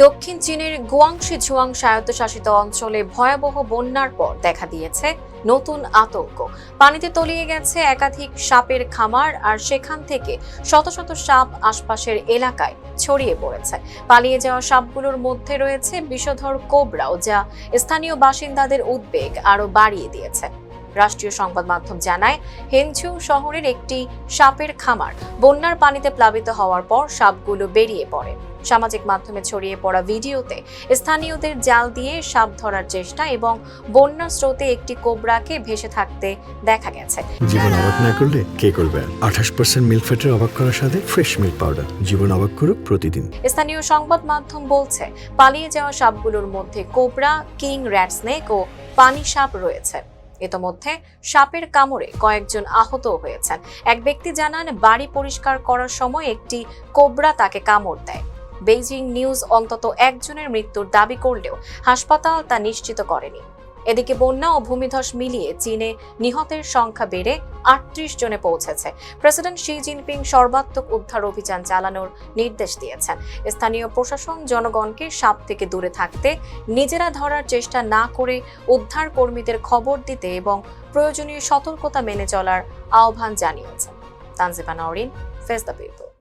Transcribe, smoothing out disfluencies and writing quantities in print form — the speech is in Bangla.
দক্ষিণ চীনের গুয়াংশি ঝুয়াং স্বায়ত্তশাসিত অঞ্চলে ভয়াবহ বন্যার পর দেখা দিয়েছে নতুন আতঙ্ক। পানিতে তলিয়ে গেছে একাধিক সাপের খামার, আর সেখান থেকে শত শত সাপ আশপাশের এলাকায় ছড়িয়ে পড়েছে। পালিয়ে যাওয়া সাপগুলোর মধ্যে রয়েছে বিষধর কোবরাও, যা স্থানীয় বাসিন্দাদের উদ্বেগ আরও বাড়িয়ে দিয়েছে। রাষ্ট্রীয় সংবাদ মাধ্যম জানায়, হেনঝু শহরের একটি সাপের খামার বন্যার পানিতে প্লাবিত হওয়ার পর সাপগুলো বেরিয়ে পড়ে। সামাজিক মাধ্যমে ছড়িয়ে পড়া ভিডিওতে স্থানীয়দের জাল দিয়ে সাপ ধরার চেষ্টা এবং বন্যার স্রোতে একটি কোবরাকে ভেসে থাকতে দেখা গেছে। জীবন অবাক না করলে কে করবে? 28% মিল্ক ফ্যাটের অবাক করার সাথে ফ্রেশ মিল্ক পাউডার। জীবন অবাক করুক প্রতিদিন। স্থানীয় সংবাদ মাধ্যম বলছে, পালিয়ে যাওয়া সাপগুলোর মধ্যে কোবরা, কিং র্যাট স্নেক ও পানি সাপ রয়েছে। ইতোমধ্যে সাপের কামড়ে কয়েকজন আহত হয়েছেন। এক ব্যক্তি জানান, বাড়ি পরিষ্কার করার সময় একটি কোবরা তাকে কামড় দেয়। বেইজিং নিউজ অন্তত একজনের মৃত্যুর দাবি করলেও হাসপাতাল তা নিশ্চিত করেনি। এদিকে বন্যা ও ভূমিধস মিলিয়ে চীনে নিহতের সংখ্যা বেড়ে 38 জনে পৌঁছেছে। প্রেসিডেন্ট শি জিনপিং সর্বাত্মক উদ্ধার অভিযান চালানোর নির্দেশ দিয়েছেন। স্থানীয় প্রশাসন জনগণকে সাপ থেকে দূরে থাকতে, নিজেরা ধরার চেষ্টা না করে উদ্ধার কর্মীদের খবর দিতে এবং প্রয়োজনীয় সতর্কতা মেনে চলার আহ্বান জানিয়েছেন। Tanjiba Nowrin, face the people.